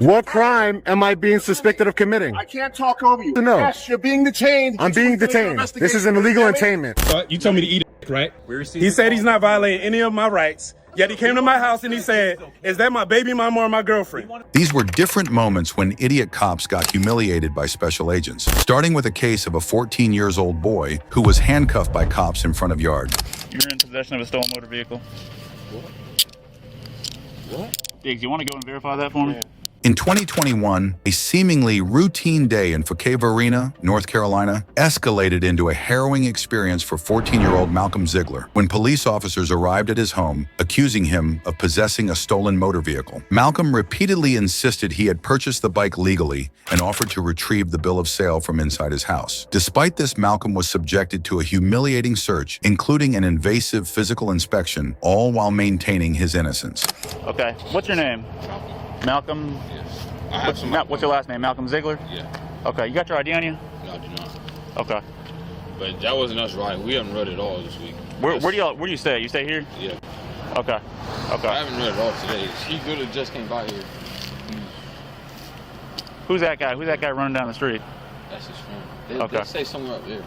What crime am I being suspected of committing? I can't talk over you. No. Yes, you're being detained. I'm being detained. This is an illegal detainment. You told me to eat it, right? He said he's not violating any of my rights. Yet he came to my house and he said, "Is that my baby mama or my girlfriend?" These were different moments when idiot cops got humiliated by special agents, starting with a case of a 14-year-old boy who was handcuffed by cops in front of yard. You're in possession of a stolen motor vehicle. What? Diggs, you want to go and verify that for me? Yeah. In 2021, a seemingly routine day in Facave Arena, North Carolina, escalated into a harrowing experience for 14-year-old Malcolm Ziegler when police officers arrived at his home, accusing him of possessing a stolen motor vehicle. Malcolm repeatedly insisted he had purchased the bike legally and offered to retrieve the bill of sale from inside his house. Despite this, Malcolm was subjected to a humiliating search, including an invasive physical inspection, all while maintaining his innocence. Okay, what's your name? Malcolm? Yes. What's your last name? Malcolm Ziegler? Yeah. Okay, you got your ID on you? No, I do not. Okay. But that wasn't us riding. We haven't rode at all this week. Where do you stay? You stay here? Yeah. Okay. Okay. I haven't rode at all today. He literally just came by here. Who's that guy? Who's that guy running down the street? That's his friend. They stay somewhere up there.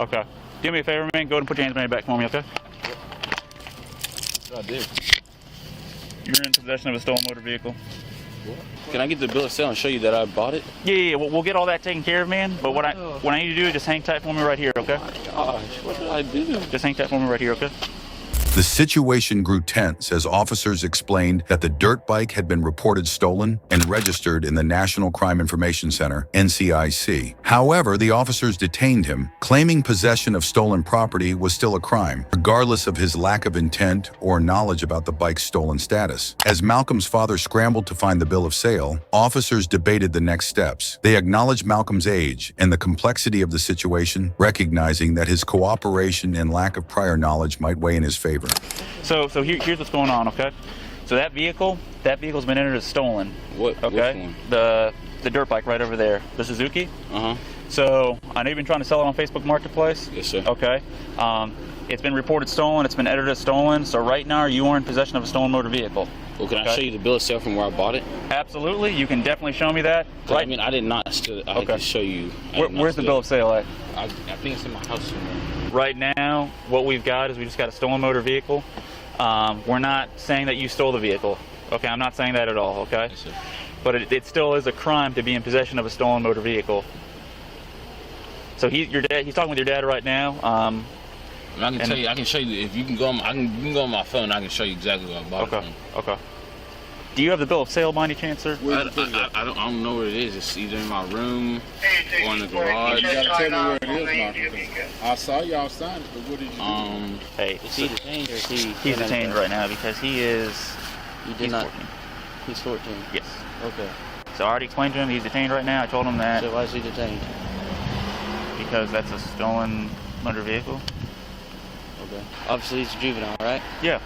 Okay. Do me a favor, man. Go ahead and put your hands behind your back for me, okay? That's what I did. You're in possession of a stolen motor vehicle. What? Can I get the bill of sale and show you that I bought it? Yeah. We'll get all that taken care of, man. But what I need to do is just hang tight for me right here, okay? Oh my gosh, what did I do? Just hang tight for me right here, okay? The situation grew tense as officers explained that the dirt bike had been reported stolen and registered in the National Crime Information Center, NCIC. However, the officers detained him, claiming possession of stolen property was still a crime, regardless of his lack of intent or knowledge about the bike's stolen status. As Malcolm's father scrambled to find the bill of sale, officers debated the next steps. They acknowledged Malcolm's age and the complexity of the situation, recognizing that his cooperation and lack of prior knowledge might weigh in his favor. So here's what's going on, okay? So that vehicle's been entered as stolen. What? Okay. Which one? The dirt bike right over there, the Suzuki. Uh-huh. So I know you've been trying to sell it on Facebook Marketplace. Yes, sir. Okay. It's been reported stolen. It's been entered as stolen. So right now you are in possession of a stolen motor vehicle. Well, can I show you the bill of sale from where I bought it? Absolutely. You can definitely show me that. Right. I mean, I did not steal it. I can show you. Where's the bill of sale at? I think it's in my house somewhere. Right now, what we've got is we just got a stolen motor vehicle. We're not saying that you stole the vehicle. Okay, I'm not saying that at all, okay? Yes, sir. But it still is a crime to be in possession of a stolen motor vehicle. So he's talking with your dad right now. I can tell you. I can show you if you can go on. You can go on my phone. I can show you exactly what I bought it from. Okay. Do you have the bill of sale by any chance, sir? I don't know where it is. It's either in my room or in the garage. You gotta tell me where it is, Malcolm. I saw y'all sign it, but what did you do? Hey, is he detained or is he? He's detained right now because he's 14. He's 14. Yes. Okay. So I already explained to him he's detained right now. I told him that. So why is he detained? Because that's a stolen motor vehicle. Okay. Obviously he's a juvenile, right? Yeah.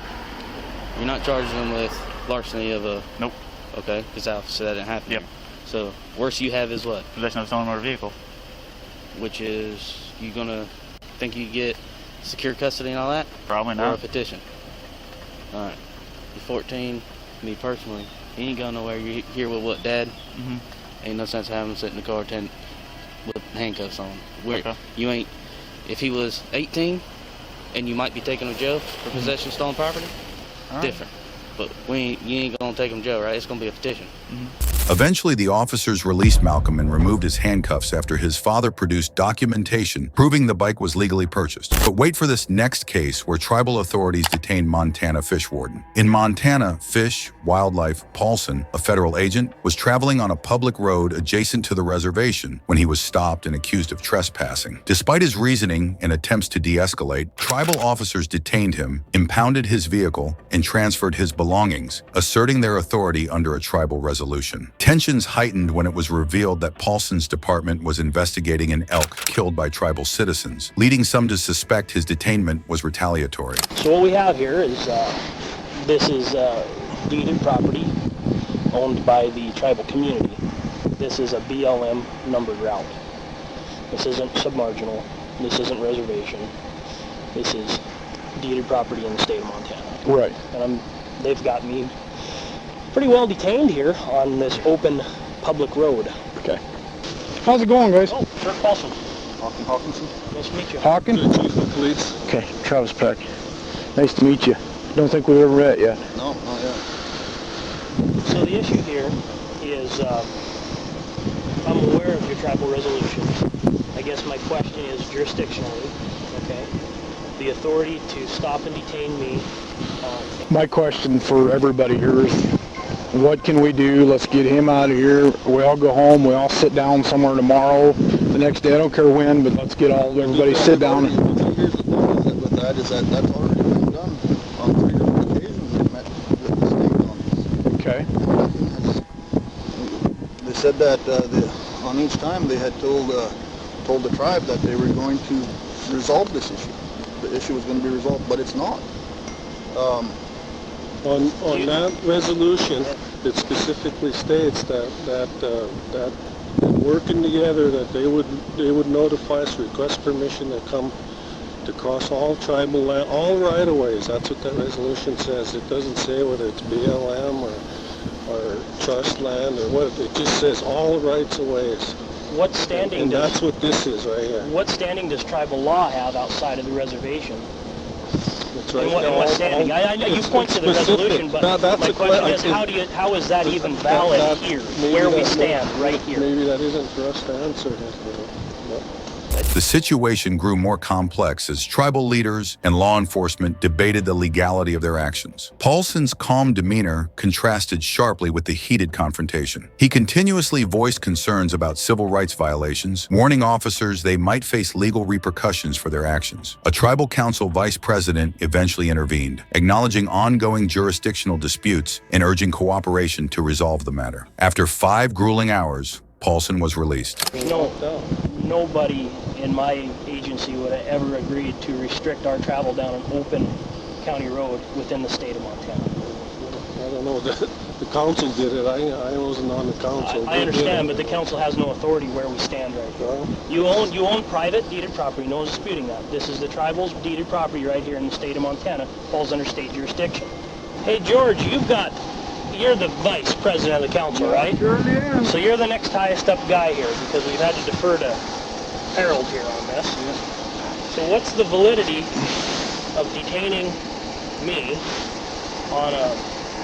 You're not charging him with larceny of a... Nope. Okay, because obviously that didn't happen. Yep. Here. So worst you have is what? Possession of a stolen motor vehicle. Which is, you gonna think you get secure custody and all that? Probably not. Or a petition? Alright. You're 14, me personally, you ain't going nowhere. You're here with what, Dad? Mm-hmm. Ain't no sense of having him sit in the car with handcuffs on. Okay. You ain't, if he was 18 and you might be taking him to jail for possession of stolen property, different. But you ain't gonna take him to jail, right? It's gonna be a petition. Mm-hmm. Eventually, the officers released Malcolm and removed his handcuffs after his father produced documentation proving the bike was legally purchased. But wait for this next case where tribal authorities detained Montana fish warden. In Montana, Fish Wildlife Paulson, a federal agent, was traveling on a public road adjacent to the reservation when he was stopped and accused of trespassing. Despite his reasoning and attempts to de-escalate, tribal officers detained him, impounded his vehicle, and transferred his belongings, asserting their authority under a tribal resolution. Tensions heightened when it was revealed that Paulson's department was investigating an elk killed by tribal citizens, leading some to suspect his detainment was retaliatory. So what we have here is, this is deeded property owned by the tribal community. This is a BLM numbered route. This isn't submarginal. This isn't reservation. This is deeded property in the state of Montana. Right. And they've got me pretty well detained here on this open public road. Okay. How's it going, guys? Oh, Sir Paulson. Hawkinson? Nice to meet you. Hawkins? Chief of Police. Okay, Travis Peck. Nice to meet you. Don't think we've ever met yet. No, not yet. So the issue here is, I'm aware of your tribal resolutions. I guess my question is jurisdictionally, okay, the authority to stop and detain me. My question for everybody here is, what can we do? Let's get him out of here. We all go home. We all sit down somewhere tomorrow. The next day, I don't care when, but let's get everybody sit down. Here's the thing with that is that that's already been done on 3 different occasions. We've met with the state on this. Okay. They said that on each time they had told the tribe that they were going to resolve this issue. The issue was going to be resolved, but it's not. On that resolution, it specifically states that working together, that they would notify us, request permission to come to cross all tribal land, all right-of-ways. That's what that resolution says. It doesn't say whether it's BLM or trust land or what. It just says all rights-of-ways. What standing and that's what this is right here. What standing does tribal law have outside of the reservation? That's right. And what standing? I know you point to the resolution, but my question is, how is that even valid here, where we stand right here? Maybe that isn't for us to answer. The situation grew more complex as tribal leaders and law enforcement debated the legality of their actions. Paulson's calm demeanor contrasted sharply with the heated confrontation. He continuously voiced concerns about civil rights violations, warning officers they might face legal repercussions for their actions. A tribal council vice president eventually intervened, acknowledging ongoing jurisdictional disputes and urging cooperation to resolve the matter. After 5 grueling hours, Paulson was released. Nobody in my agency would have ever agreed to restrict our travel down an open county road within the state of Montana. I don't know. The council did it. I wasn't on the council. I understand, but the council has no authority where we stand right here. You own private deeded property. No one's disputing that. This is the tribal's deeded property right here in the state of Montana. Falls under state jurisdiction. Hey, George, you're the vice president of the council, right? Sure am. So you're the next highest up guy here because we've had to defer to Harold here on this. So what's the validity of detaining me on a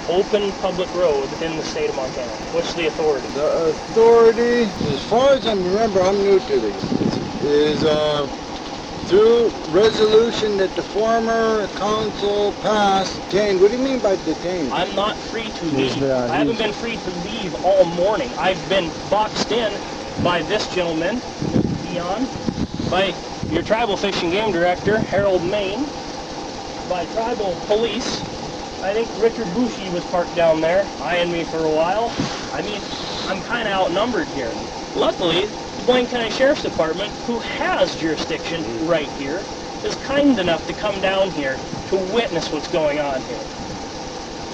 open public road in the state of Montana? What's the authority? The authority, as far as I remember, I'm new to this, is through resolution that the former council passed. Detained. What do you mean by detained? I'm not free to leave. I haven't been free to leave all morning. I've been boxed in by this gentleman, Dion, by your tribal fish and game director, Harold Main, by tribal police. I think Richard Bushy was parked down there, eyeing me for a while. I mean, I'm kind of outnumbered here. Luckily, the Blaine County Sheriff's Department, who has jurisdiction right here, is kind enough to come down here to witness what's going on here.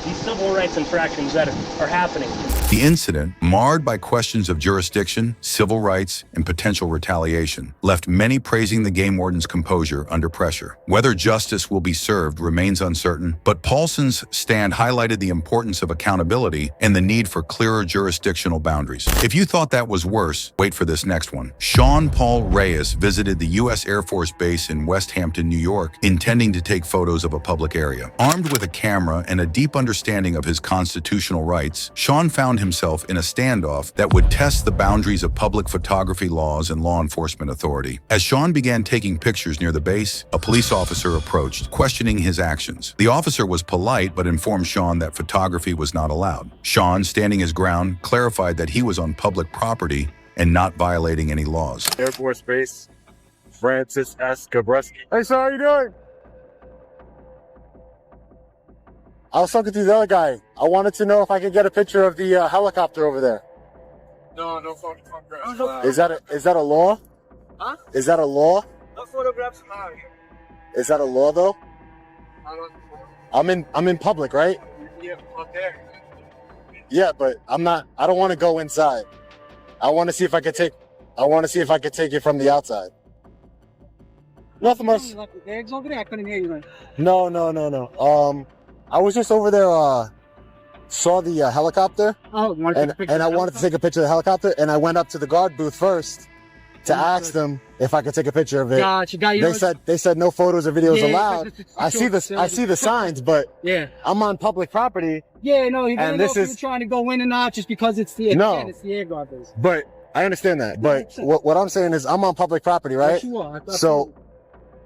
These civil rights infractions that are happening. The incident, marred by questions of jurisdiction, civil rights, and potential retaliation, left many praising the game warden's composure under pressure. Whether justice will be served remains uncertain, but Paulson's stand highlighted the importance of accountability and the need for clearer jurisdictional boundaries. If you thought that was worse, wait for this next one. Sean Paul Reyes visited the U.S. Air Force Base in West Hampton, New York, intending to take photos of a public area. Armed with a camera and a deep understanding of his constitutional rights, Sean found himself in a standoff that would test the boundaries of public photography laws and law enforcement authority. As Sean began taking pictures near the base, a police officer approached, questioning his actions. The officer was polite but informed Sean that photography was not allowed. Sean, standing his ground, clarified that he was on public property and not violating any laws. Air Force Base, Francis S. Gabreski. Hey, so how you doing? I was talking to the other guy. I wanted to know if I could get a picture of the helicopter over there. No photographs. Is that a law? Huh? Is that a law? No photographs allowed. Is that a law though? I'm in public, right? Yeah, up there. Yeah, but I don't want to go inside. I want to see if I could take it from the outside. Nothing much. Eggs over there? I couldn't hear you, man. No. I was just over there saw the helicopter. Oh, and I wanted to take a picture of the helicopter, and I went up to the guard booth first to ask them if I could take a picture of it. Gotcha. They said no photos or videos Yeah, allowed. I see the signs, but yeah, I'm on public property. Yeah, no, you and know this if is you're trying to go in or not just because it's the it's the air guard base. But I understand that. But what I'm saying is I'm on public property, right? Yes, you are. So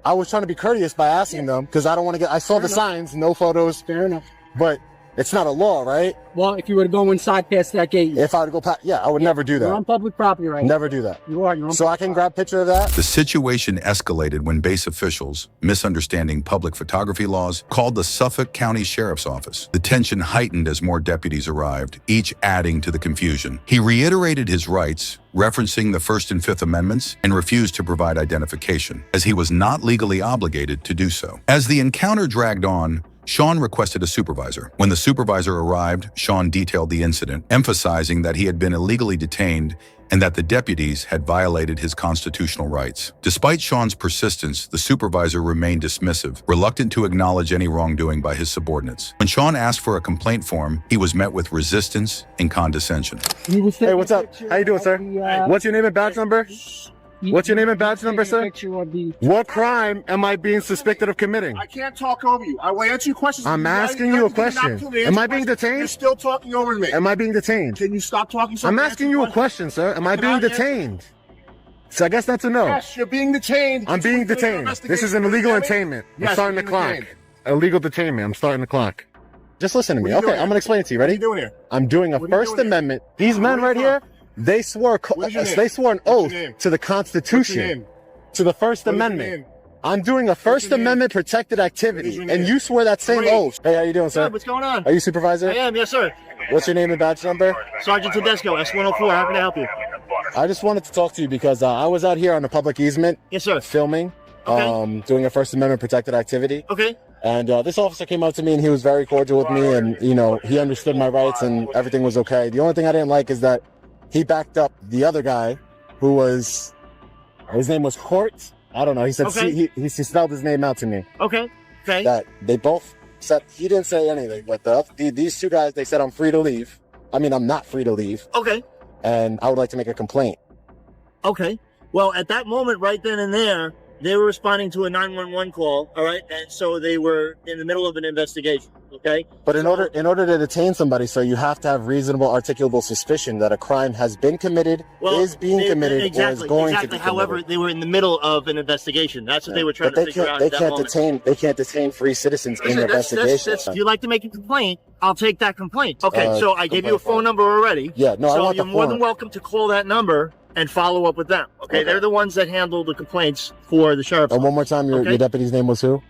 I was trying to be courteous by asking them because I don't want to get. I saw the signs, no photos. Fair enough. But it's not a law, right? Well, if you were to go inside past that gate, if I were to go past, yeah, I would never do that. You're on public property, right? Never do that. You are. You're on so I can grab a picture of that. The situation escalated when base officials, misunderstanding public photography laws, called the Suffolk County Sheriff's Office. The tension heightened as more deputies arrived, each adding to the confusion. He reiterated his rights, referencing the First and Fifth Amendments, and refused to provide identification, as he was not legally obligated to do so. As the encounter dragged on, Sean requested a supervisor. When the supervisor arrived, Sean detailed the incident, emphasizing that he had been illegally detained and that the deputies had violated his constitutional rights. Despite Sean's persistence, the supervisor remained dismissive, reluctant to acknowledge any wrongdoing by his subordinates. When Sean asked for a complaint form, he was met with resistance and condescension. Hey, what's up? How you doing, sir? What's your name and badge number? What's your name and badge number, sir? What crime am I being suspected of committing? I can't talk over you. I will answer your questions. I'm asking you a question. Am I being detained? You're still talking over me. Am I being detained? Can you stop talking? I'm asking you a question, sir. Am I being detained? So I guess that's a no. Yes, you're being detained. I'm being detained. This is an illegal detainment. I'm starting the clock. Illegal detainment. I'm starting the clock. Just listen to me. Okay, I'm going to explain it to you. Ready? What are you doing here? I'm doing a First Amendment. These men right here, they swore an oath to the Constitution, to the First Amendment. I'm doing a First Amendment protected activity, and you swear that same oath. Hey, how you doing, sir? What's going on? Are you supervisor? I am, yes, sir. What's your name and badge number? Sergeant Tedesco, S104. How can I help you? I just wanted to talk to you because I was out here on a public easement. Yes, sir. Filming, doing a First Amendment protected activity. Okay. And this officer came up to me and he was very cordial with me, and he understood my rights and everything was okay. The only thing I didn't like is that he backed up the other guy who was, his name was Court. I don't know. He said, he spelled his name out to me. Okay. Okay. That they both said, he didn't say anything, but these two guys, they said I'm free to leave. I mean, I'm not free to leave. Okay. And I would like to make a complaint. Okay. Well, at that moment, right then and there, they were responding to a 911 call, all right? And so they were in the middle of an investigation, okay? But in order to detain somebody, so you have to have reasonable articulable suspicion that a crime has been committed, is being committed, or is going to be committed. However, they were in the middle of an investigation. That's what they were trying to figure out at that moment. They can't detain free citizens in their investigation. If you'd like to make a complaint, I'll take that complaint. Okay, so I gave you a phone number already. Yeah, no, I want the So you're more than welcome to call that number and follow up with them. Okay, they're the ones that handle the complaints for the sheriff's office. And one more time, your deputy's name was who?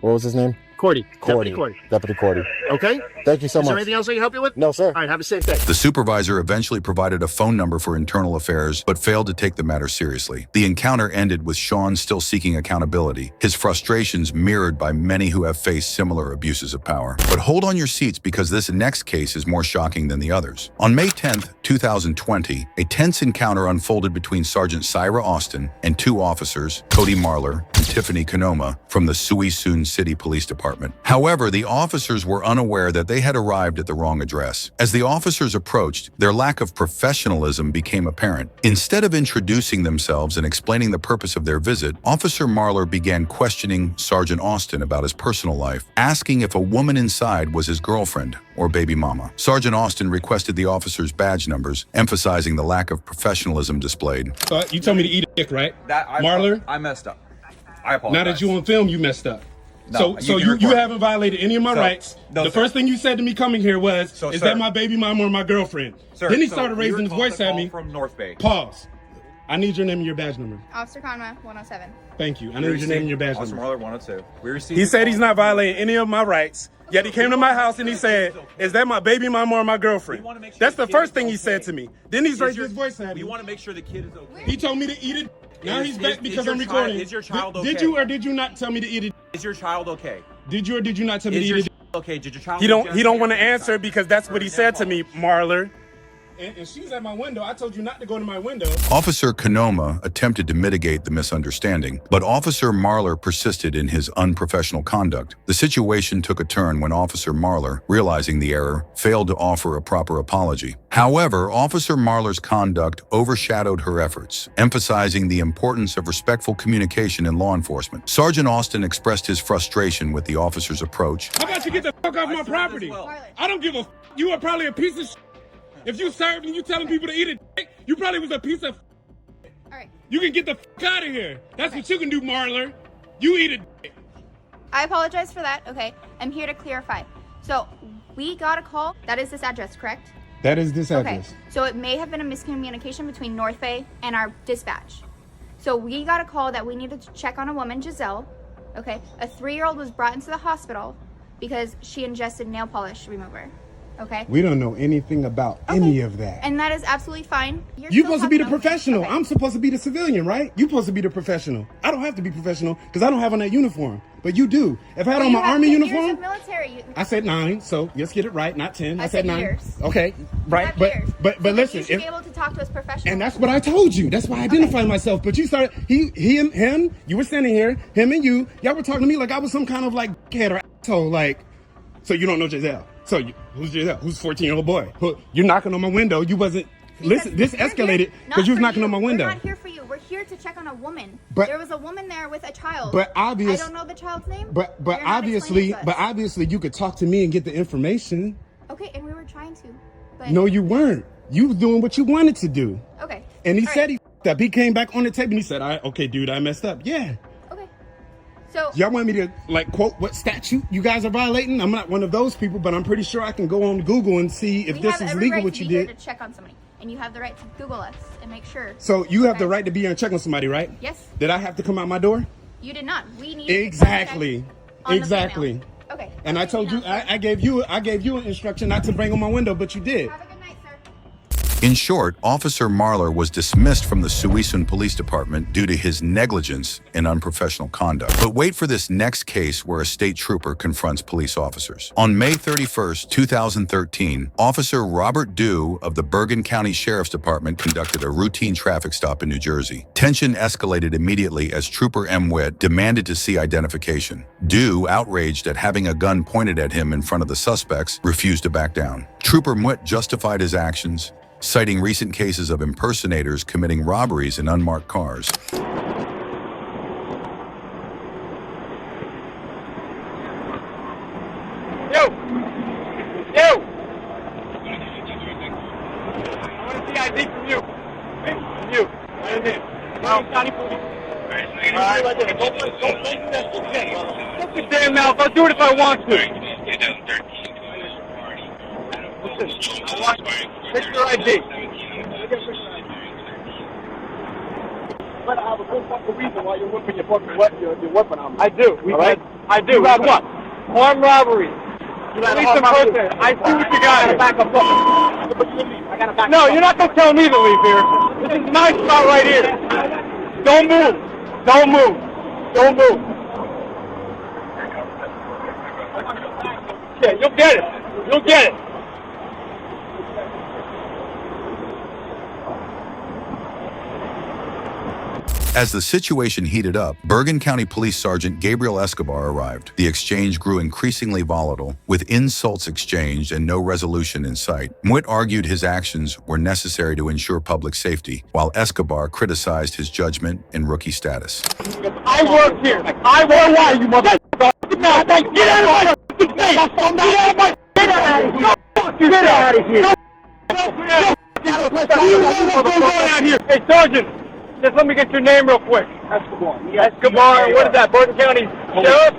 What was his name? Cordy. Deputy Cordy. Okay. Thank you so much. Is there anything else I can help you with? No, sir. All right, have a safe day. The supervisor eventually provided a phone number for internal affairs, but failed to take the matter seriously. The encounter ended with Sean still seeking accountability, his frustrations mirrored by many who have faced similar abuses of power. But hold on your seats because this next case is more shocking than the others. On May 10th, 2020, a tense encounter unfolded between Sergeant Syra Austin and two officers, Cody Marler and Tiffany Kanoma, from the Suisun City Police Department. However, the officers were unaware that they had arrived at the wrong address. As the officers approached, their lack of professionalism became apparent. Instead of introducing themselves and explaining the purpose of their visit, Officer Marler began questioning Sergeant Austin about his personal life, asking if a woman inside was his girlfriend or baby mama. Sergeant Austin requested the officers' badge numbers, emphasizing the lack of professionalism displayed. So you told me to eat a dick, right? Marler? I messed up. I apologize. Now that you on film, you messed up. No, so you haven't violated any of my rights. The first thing you said to me coming here was, is that my baby mama or my girlfriend? Sir, then he started raising his voice at me. From North Bay. Pause. I need your name and your badge number. Officer Conma, 107. Thank you. I need your name and your badge Officer number. Marler, 102. He said he's not violating any of my rights, yet he came to my house and he said, is that my baby mama or my girlfriend? That's the first thing he said to me. Then he's raised his voice at me. We want to make sure the kid is okay. He told me to eat it. Now he's back because I'm recording. Is your child okay? Did you or did you not tell me to eat it? Is your child okay? Did you or did you not tell me to eat it? Okay, did your child? He don't want to answer because that's what he said to me, Marler. And she's at my window. I told you not to go to my window. Officer Kanoma attempted to mitigate the misunderstanding, but Officer Marler persisted in his unprofessional conduct. The situation took a turn when Officer Marler, realizing the error, failed to offer a proper apology. However, Officer Marler's conduct overshadowed her efforts, emphasizing the importance of respectful communication in law enforcement. Sergeant Austin expressed his frustration with the officer's approach. How about you get the fuck off my property? I don't give a f. You are probably a piece of shit. If you served and you telling people to eat a dick, you probably was a piece of All right. You can get the fuck out of here. That's what you can do, Marler. You eat a dick. I apologize for that. Okay. I'm here to clarify. So we got a call. That is this address, correct? That is this address. Okay. So it may have been a miscommunication between North Bay and our dispatch. So we got a call that we needed to check on a woman, Giselle. Okay. A 3-year-old was brought into the hospital because she ingested nail polish remover. Okay. We don't know anything about any of that. And that is absolutely fine. You're supposed to be the professional. I'm supposed to be the civilian, right? You're supposed to be the professional. I don't have to be professional because I don't have on that uniform. But you do. If I had on my army uniform, military. I said 9, so let's get it right, not 10. I said 9. Years. Okay, right. But listen, you should be able to talk to us professionally. and that's what I told you. That's why I identified myself. But you started him. You were standing here. Him and y'all were talking to me like I was some kind of like kid or asshole. Like, so you don't know Giselle. So who's Giselle? Who's 14-year-old boy? You're knocking on my window. You wasn't. Listen, this escalated because you was knocking on my window. We're not here for you. We're here to check on a woman. But there was a woman there with a child. But I don't know the child's name. But obviously you could talk to me and get the information. Okay, and we were trying to. But No, you weren't. You were doing what you wanted to do. Okay. And he All said right. he f***ed up. He came back on the tape and he said, okay, dude, I messed up. Yeah. Okay. So Y'all want me to like quote what statute you guys are violating? I'm not one of those people, but I'm pretty sure I can go on Google and see if this is legal what you did. To check on somebody, and you have the right to Google us and make sure. So you have the right to be here and check on somebody, right? Yes. Did I have to come out my door? You did not. We need Exactly. on the Exactly. female. Okay. And I told you, I gave you an instruction not to bring on my window, but you did. Have a good night, sir. In short, Officer Marler was dismissed from the Suisun Police Department due to his negligence and unprofessional conduct. But wait for this next case where a state trooper confronts police officers. On May 31st, 2013, Officer Robert Dew of the Bergen County Sheriff's Department conducted a routine traffic stop in New Jersey. Tension escalated immediately as Trooper M. Witt demanded to see identification. Dew, outraged at having a gun pointed at him in front of the suspects, refused to back down. Trooper Witt justified his actions, citing recent cases of impersonators committing robberies in unmarked cars. You! I want to see ID from you. From you. Right in. County Police. Right there. Don't your damn mouth. I'll do it if I want to. Listen, I want picture ID. But I have a good fucking reason why you're whipping your weapon on me. I do. I do. You have what? Armed robbery. Police impersonator. I see what you got. Back up. I gotta back up. No, you're not gonna tell me to leave here. This is my spot right here. Don't move. Don't move. Don't move. Yeah, you'll get it. You'll get it. As the situation heated up, Bergen County Police Sergeant Gabriel Escobar arrived. The exchange grew increasingly volatile, with insults exchanged and no resolution in sight. Witt argued his actions were necessary to ensure public safety, while Escobar criticized his judgment and rookie status. I work here. I work why you motherfucker. Get out of my face. Get out of my Get out of here. Get out. Hey, Sergeant. Just let me get your name real quick. Escobar. Escobar. What is that? Bergen County Sheriff?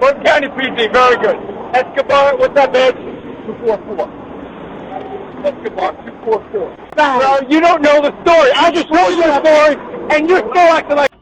Bergen County PD. Very good. Escobar. What's that badge? 244. Escobar. 244. Well, you don't know the story. I just told you the story, and you're still acting like.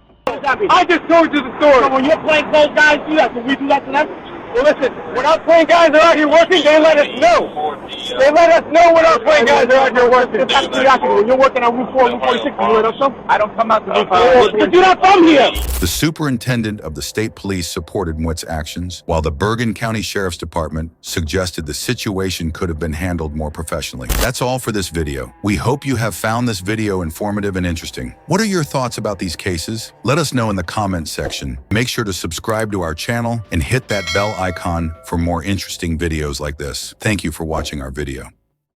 I just told you the story. So when your plainclothes guys do that, so we do that to them? Well, listen, when our plane guys are out here working, they let us know. They let us know when our plane guys are out here working. Just out of curiosity, when you're working on Route 4, Route 46, you let us know? I don't come out to Route 4. Because you're not from here. The superintendent of the state police supported Mwitt's actions, while the Bergen County Sheriff's Department suggested the situation could have been handled more professionally. That's all for this video. We hope you have found this video informative and interesting. What are your thoughts about these cases? Let us know in the comments section. Make sure to subscribe to our channel and hit that bell icon for more interesting videos like this. Thank you for watching our video.